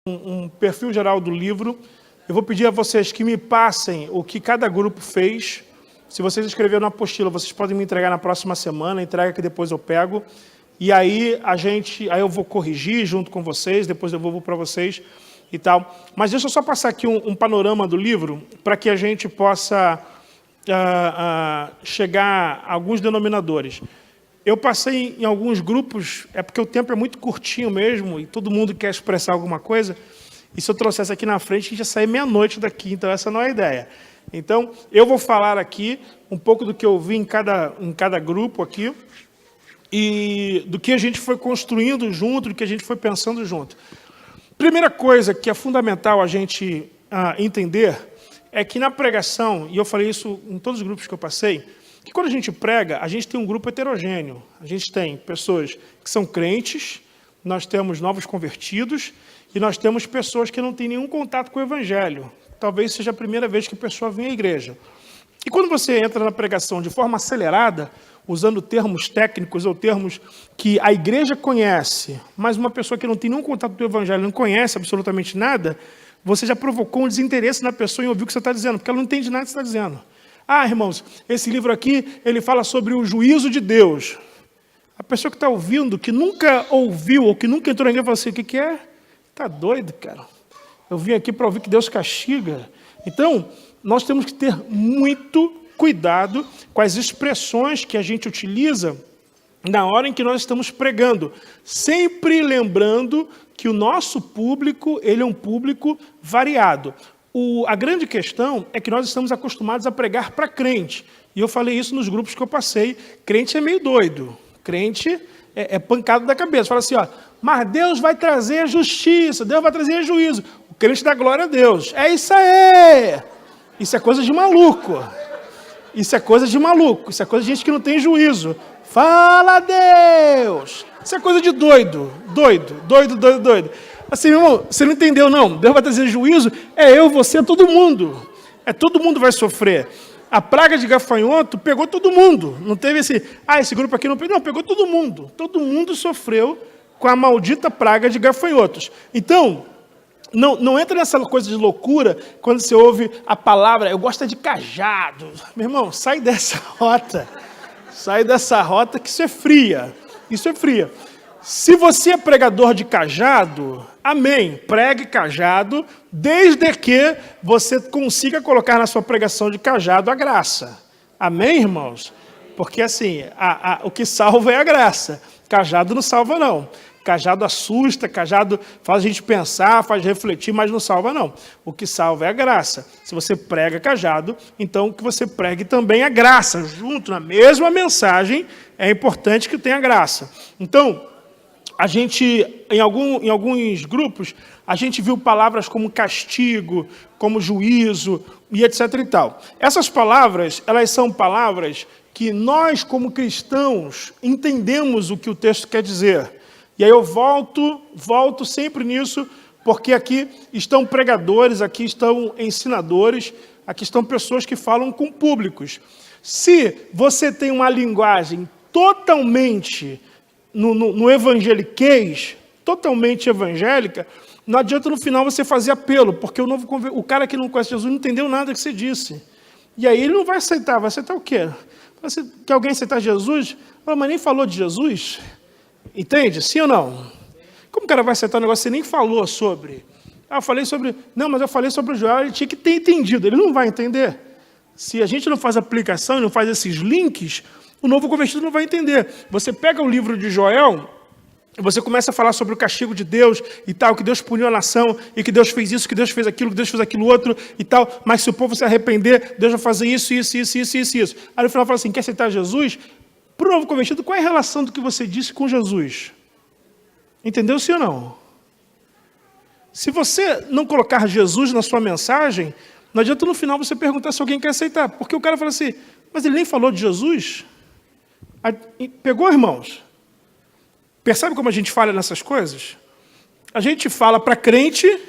um perfil geral do livro. Eu vou pedir a vocês que me passem o que cada grupo fez. Se vocês escreveram na apostila, vocês podem me entregar na próxima semana, entrega que depois eu pego. E aí eu vou corrigir junto com vocês, depois eu devolvo para vocês e tal. Mas deixa eu só passar aqui um panorama do livro, para que a gente possa chegar a alguns denominadores. Eu passei em alguns grupos, é porque o tempo é muito curtinho mesmo, e todo mundo quer expressar alguma coisa, e se eu trouxesse aqui na frente, a gente ia sair meia-noite daqui, então essa não é a ideia. Então, eu vou falar aqui um pouco do que eu vi em cada grupo aqui, e do que a gente foi construindo junto, do que a gente foi pensando junto. Primeira coisa que é fundamental a gente entender é que na pregação, e eu falei isso em todos os grupos que eu passei, que quando a gente prega, a gente tem um grupo heterogêneo. A gente tem pessoas que são crentes, nós temos novos convertidos, e nós temos pessoas que não têm nenhum contato com o Evangelho. Talvez seja a primeira vez que a pessoa vem à igreja. E quando você entra na pregação de forma acelerada, usando termos técnicos ou termos que a igreja conhece, mas uma pessoa que não tem nenhum contato com o Evangelho, não conhece absolutamente nada, você já provocou um desinteresse na pessoa em ouvir o que você está dizendo, porque ela não entende nada que você está dizendo. Ah, irmãos, esse livro aqui, ele fala sobre o juízo de Deus. A pessoa que está ouvindo, que nunca ouviu ou que nunca entrou na igreja, fala assim, o que é? Está doido, cara. Eu vim aqui para ouvir que Deus castiga. Então, nós temos que ter muito cuidado com as expressões que a gente utiliza na hora em que nós estamos pregando. Sempre lembrando que o nosso público, ele é um público variado. A grande questão é que nós estamos acostumados a pregar para crente. E eu falei isso nos grupos que eu passei. Crente é meio doido. Crente é pancado da cabeça. Fala assim, ó, mas Deus vai trazer justiça, Deus vai trazer juízo. O crente dá glória a Deus. É isso aí! Isso é coisa de maluco. Isso é coisa de maluco. Isso é coisa de gente que não tem juízo. Fala Deus! Isso é coisa de doido. Doido. Assim, irmão, você não entendeu, não. Deus vai trazer juízo, é eu, você, todo mundo. Todo mundo vai sofrer. A praga de gafanhoto pegou todo mundo. Não teve esse grupo aqui não pegou. Não, pegou todo mundo. Todo mundo sofreu com a maldita praga de gafanhotos. Então, não entra nessa coisa de loucura quando você ouve a palavra, eu gosto de cajado. Meu irmão, sai dessa rota. Sai dessa rota que isso é fria. Isso é fria. Se você é pregador de cajado, amém, pregue cajado, desde que você consiga colocar na sua pregação de cajado a graça. Amém, irmãos? Porque assim, o que salva é a graça. Cajado não salva, não. Cajado assusta, cajado faz a gente pensar, faz refletir, mas não salva, não. O que salva é a graça. Se você prega cajado, então que você pregue também a graça. Junto, na mesma mensagem, é importante que tenha graça. Então, a gente, em alguns grupos, a gente viu palavras como castigo, como juízo e etc. e tal. Essas palavras, elas são palavras que nós, como cristãos, entendemos o que o texto quer dizer. E aí eu volto sempre nisso, porque aqui estão pregadores, aqui estão ensinadores, aqui estão pessoas que falam com públicos. Se você tem uma linguagem totalmente no evangeliquez, totalmente evangélica, não adianta no final você fazer apelo, porque o cara que não conhece Jesus não entendeu nada que você disse. E aí ele não vai aceitar o quê? Que alguém aceitar Jesus? Mas nem falou de Jesus? Entende? Sim ou não? Como o cara vai aceitar um negócio que você nem falou sobre? Eu falei sobre... Não, mas eu falei sobre o Joel, ele tinha que ter entendido. Ele não vai entender. Se a gente não faz aplicação e não faz esses links, o novo convertido não vai entender. Você pega o livro de Joel, e você começa a falar sobre o castigo de Deus e tal, que Deus puniu a nação, e que Deus fez isso, que Deus fez aquilo, que Deus fez aquilo outro e tal, mas se o povo se arrepender, Deus vai fazer isso. Aí no final fala assim, quer aceitar Jesus? Para o novo convertido, qual é a relação do que você disse com Jesus? Entendeu, sim ou não? Se você não colocar Jesus na sua mensagem, não adianta no final você perguntar se alguém quer aceitar, porque o cara fala assim, mas ele nem falou de Jesus? Pegou, irmãos? Percebe como a gente falha nessas coisas? A gente fala para crente,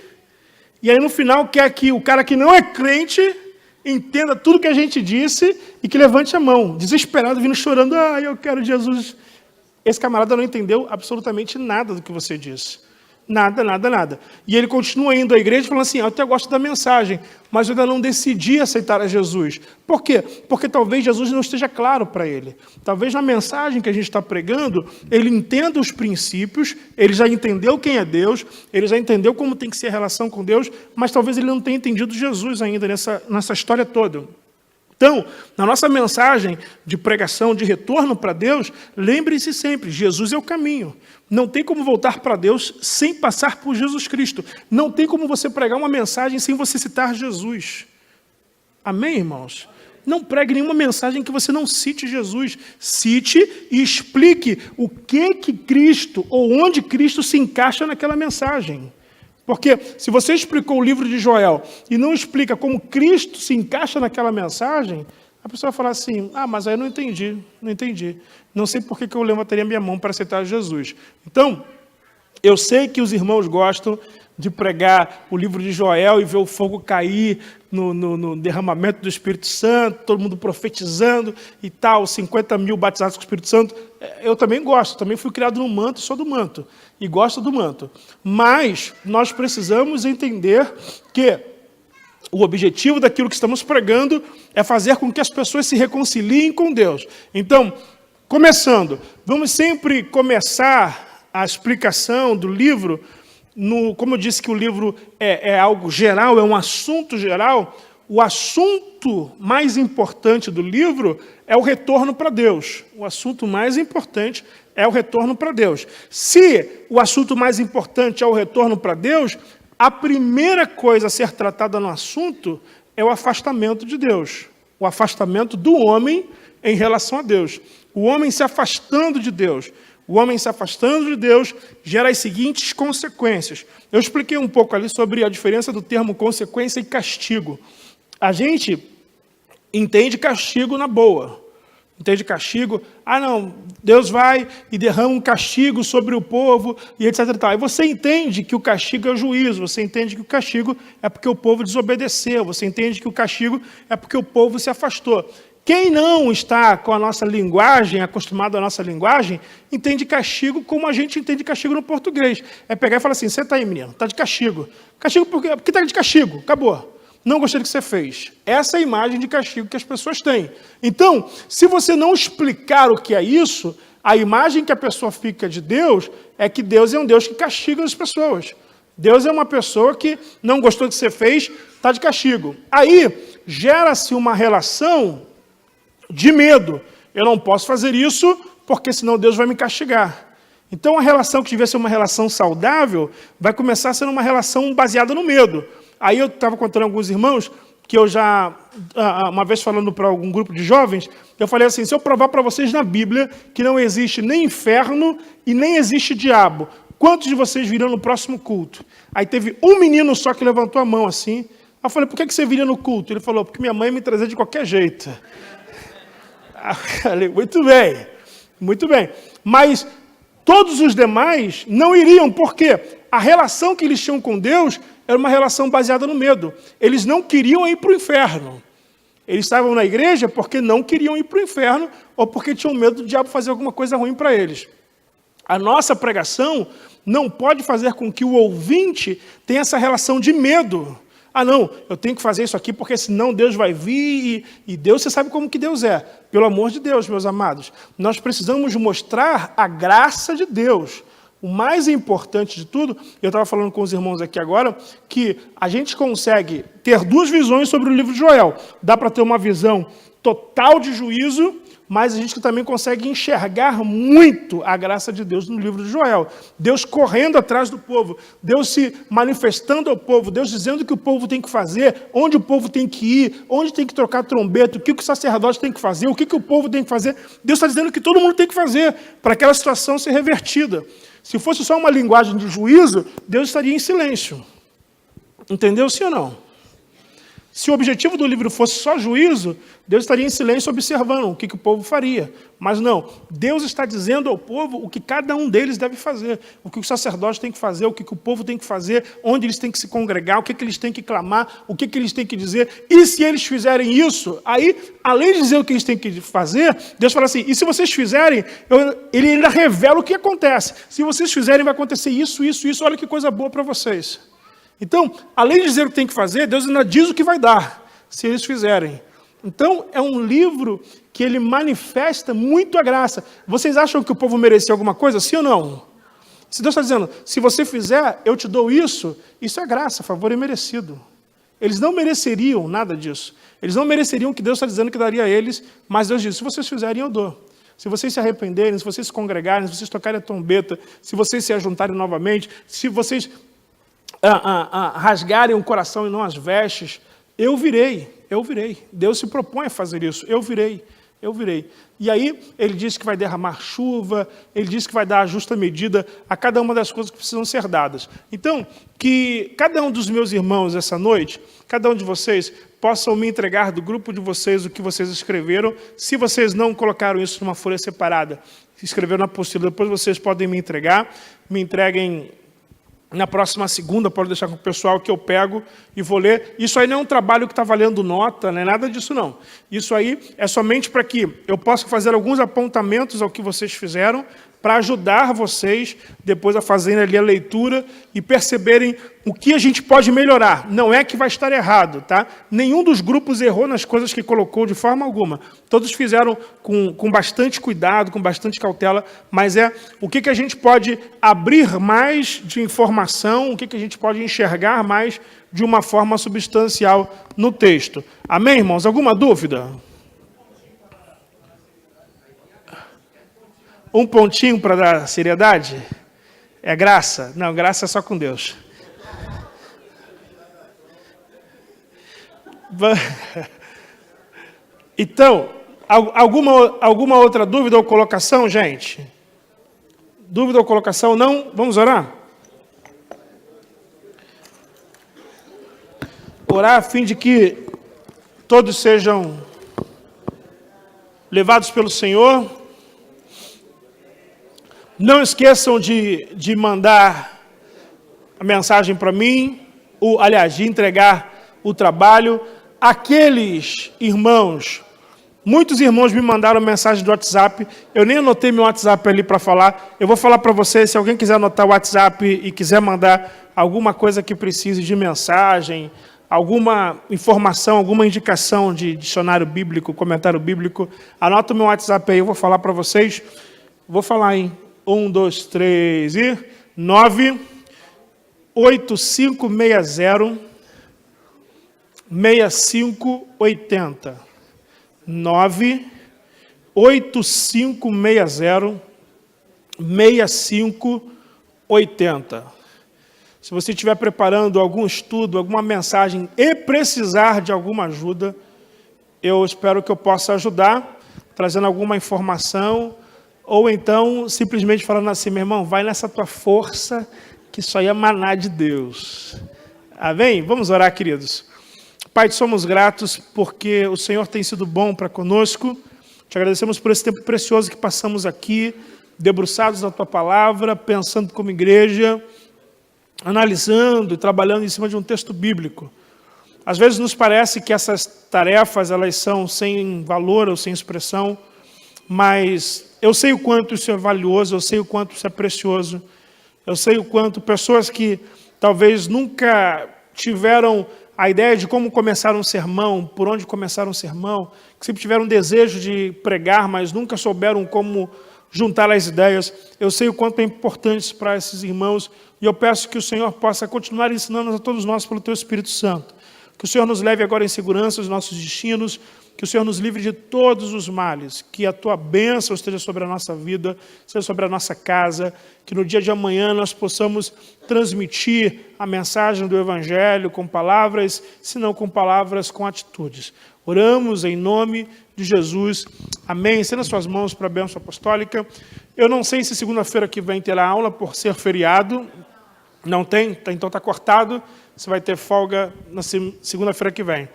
e aí no final quer que o cara que não é crente entenda tudo que a gente disse e que levante a mão, desesperado, vindo chorando, eu quero Jesus. Esse camarada não entendeu absolutamente nada do que você disse. Nada, nada, nada. E ele continua indo à igreja falando assim, eu até gosto da mensagem, mas eu ainda não decidi aceitar a Jesus. Por quê? Porque talvez Jesus não esteja claro para ele. Talvez na mensagem que a gente está pregando, ele entenda os princípios, ele já entendeu quem é Deus, ele já entendeu como tem que ser a relação com Deus, mas talvez ele não tenha entendido Jesus ainda nessa história toda. Então, na nossa mensagem de pregação, de retorno para Deus, lembre-se sempre, Jesus é o caminho. Não tem como voltar para Deus sem passar por Jesus Cristo. Não tem como você pregar uma mensagem sem você citar Jesus. Amém, irmãos? Não pregue nenhuma mensagem que você não cite Jesus. Cite e explique o que Cristo, ou onde Cristo se encaixa naquela mensagem. Porque se você explicou o livro de Joel e não explica como Cristo se encaixa naquela mensagem, a pessoa vai falar assim, mas aí eu não entendi. Não sei por que eu levantaria minha mão para aceitar Jesus. Então, eu sei que os irmãos gostam de pregar o livro de Joel e ver o fogo cair no derramamento do Espírito Santo, todo mundo profetizando e tal, 50 mil batizados com o Espírito Santo. Eu também gosto, também fui criado no manto, sou do manto, e gosto do manto. Mas nós precisamos entender que o objetivo daquilo que estamos pregando é fazer com que as pessoas se reconciliem com Deus. Então, começando, vamos sempre começar a explicação do livro, como eu disse que o livro é algo geral, é um assunto geral, o assunto mais importante do livro é o retorno para Deus. O assunto mais importante é o retorno para Deus. Se o assunto mais importante é o retorno para Deus, a primeira coisa a ser tratada no assunto é o afastamento de Deus. O afastamento do homem em relação a Deus. O homem se afastando de Deus. O homem se afastando de Deus gera as seguintes consequências. Eu expliquei um pouco ali sobre a diferença do termo consequência e castigo. A gente entende castigo na boa. Entende castigo? Não, Deus vai e derrama um castigo sobre o povo e etc. E você entende que o castigo é o juízo, você entende que o castigo é porque o povo desobedeceu, você entende que o castigo é porque o povo se afastou. Quem não está com a nossa linguagem, acostumado à nossa linguagem, entende castigo como a gente entende castigo no português. É pegar e falar assim, senta aí, menino, está de castigo. Castigo por quê? Porque está de castigo, acabou. Não gostei do que você fez. Essa é a imagem de castigo que as pessoas têm. Então, se você não explicar o que é isso, a imagem que a pessoa fica de Deus é que Deus é um Deus que castiga as pessoas. Deus é uma pessoa que não gostou do que você fez, está de castigo. Aí, gera-se uma relação de medo. Eu não posso fazer isso, porque senão Deus vai me castigar. Então, a relação que devia ser uma relação saudável, vai começar a ser uma relação baseada no medo. Aí eu estava contando a alguns irmãos, que eu já, uma vez falando para algum grupo de jovens, eu falei assim, se eu provar para vocês na Bíblia que não existe nem inferno e nem existe diabo, quantos de vocês virão no próximo culto? Aí teve um menino só que levantou a mão assim. Eu falei, por que você viria no culto? Ele falou, porque minha mãe me trazia de qualquer jeito. Eu falei, muito bem, muito bem. Mas todos os demais não iriam, porque a relação que eles tinham com Deus era uma relação baseada no medo. Eles não queriam ir para o inferno. Eles estavam na igreja porque não queriam ir para o inferno ou porque tinham medo do diabo fazer alguma coisa ruim para eles. A nossa pregação não pode fazer com que o ouvinte tenha essa relação de medo. Não, eu tenho que fazer isso aqui porque senão Deus vai vir e Deus, você sabe como que Deus é. Pelo amor de Deus, meus amados, nós precisamos mostrar a graça de Deus. O mais importante de tudo, eu estava falando com os irmãos aqui agora, que a gente consegue ter duas visões sobre o livro de Joel. Dá para ter uma visão total de juízo, mas a gente também consegue enxergar muito a graça de Deus no livro de Joel. Deus correndo atrás do povo, Deus se manifestando ao povo, Deus dizendo o que o povo tem que fazer, onde o povo tem que ir, onde tem que trocar trombeta, o que o sacerdote tem que fazer, o que o povo tem que fazer. Deus está dizendo o que todo mundo tem que fazer para aquela situação ser revertida. Se fosse só uma linguagem de juízo, Deus estaria em silêncio. Entendeu, sim ou não? Se o objetivo do livro fosse só juízo, Deus estaria em silêncio observando o que o povo faria. Mas não, Deus está dizendo ao povo o que cada um deles deve fazer, o que o sacerdote tem que fazer, o que o povo tem que fazer, onde eles têm que se congregar, o que eles têm que clamar, o que eles têm que dizer. E se eles fizerem isso, aí, além de dizer o que eles têm que fazer, Deus fala assim, e se vocês fizerem, ele ainda revela o que acontece. Se vocês fizerem, vai acontecer isso, isso, isso, olha que coisa boa para vocês. Então, além de dizer o que tem que fazer, Deus ainda diz o que vai dar, se eles fizerem. Então, é um livro que ele manifesta muito a graça. Vocês acham que o povo merecia alguma coisa? Sim ou não? Se Deus está dizendo, se você fizer, eu te dou isso, isso é graça, favor imerecido. Eles não mereceriam nada disso. Eles não mereceriam o que Deus está dizendo que daria a eles, mas Deus diz, se vocês fizerem, eu dou. Se vocês se arrependerem, se vocês se congregarem, se vocês tocarem a trombeta, se vocês se ajuntarem novamente, se vocês rasgarem o coração e não as vestes, eu virei. Deus se propõe a fazer isso, eu virei. E aí, ele diz que vai derramar chuva, ele diz que vai dar a justa medida a cada uma das coisas que precisam ser dadas. Então, que cada um dos meus irmãos essa noite, cada um de vocês, possam me entregar do grupo de vocês o que vocês escreveram. Se vocês não colocaram isso numa folha separada, escreveram na apostila, depois vocês podem me entregar, me entreguem. Na próxima segunda, pode deixar com o pessoal que eu pego e vou ler. Isso aí não é um trabalho que está valendo nota, não é nada disso não. Isso aí é somente para que eu possa fazer alguns apontamentos ao que vocês fizeram, para ajudar vocês depois a fazerem ali a leitura e perceberem o que a gente pode melhorar. Não é que vai estar errado, tá? Nenhum dos grupos errou nas coisas que colocou de forma alguma. Todos fizeram com bastante cuidado, com bastante cautela, mas é o que a gente pode abrir mais de informação, o que a gente pode enxergar mais de uma forma substancial no texto. Amém, irmãos? Alguma dúvida? Um pontinho para dar seriedade? É graça? Não, graça é só com Deus. Então, alguma outra dúvida ou colocação, gente? Dúvida ou colocação? Não? Vamos orar? Orar a fim de que todos sejam levados pelo Senhor. Não esqueçam de mandar a mensagem para mim, de entregar o trabalho. Aqueles irmãos, muitos irmãos me mandaram mensagem do WhatsApp, eu nem anotei meu WhatsApp ali para falar, eu vou falar para vocês, se alguém quiser anotar o WhatsApp e quiser mandar alguma coisa que precise de mensagem, alguma informação, alguma indicação de dicionário bíblico, comentário bíblico, anota o meu WhatsApp aí, eu vou falar para vocês, vou falar, hein? 1, 2, 3 e 98560 6580. 98560 6580. Se você estiver preparando algum estudo, alguma mensagem e precisar de alguma ajuda, eu espero que eu possa ajudar, trazendo alguma informação, ou então simplesmente falando assim, meu irmão, vai nessa tua força, que isso aí é maná de Deus. Amém? Vamos orar, queridos. Pai, te somos gratos porque o Senhor tem sido bom para conosco. Te agradecemos por esse tempo precioso que passamos aqui, debruçados na tua palavra, pensando como igreja, analisando e trabalhando em cima de um texto bíblico. Às vezes nos parece que essas tarefas elas são sem valor ou sem expressão, mas eu sei o quanto isso é valioso, eu sei o quanto isso é precioso, eu sei o quanto pessoas que talvez nunca tiveram a ideia de como começar um sermão, por onde começar um sermão, que sempre tiveram desejo de pregar, mas nunca souberam como juntar as ideias. Eu sei o quanto é importante para esses irmãos e eu peço que o Senhor possa continuar ensinando a todos nós pelo Teu Espírito Santo. Que o Senhor nos leve agora em segurança aos nossos destinos, que o Senhor nos livre de todos os males, que a Tua bênção esteja sobre a nossa vida, esteja sobre a nossa casa, que no dia de amanhã nós possamos transmitir a mensagem do Evangelho com palavras, se não com palavras, com atitudes. Oramos em nome de Jesus. Amém. Estenda suas mãos para a bênção apostólica. Eu não sei se segunda-feira que vem terá aula por ser feriado. Não tem? Então está cortado. você vai ter folga na segunda-feira que vem.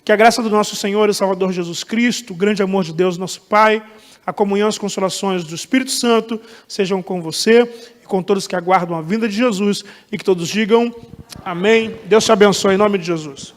Que a graça do nosso Senhor e Salvador Jesus Cristo, o grande amor de Deus, nosso Pai, a comunhão e as consolações do Espírito Santo sejam com você e com todos que aguardam a vinda de Jesus e que todos digam amém. Deus te abençoe em nome de Jesus.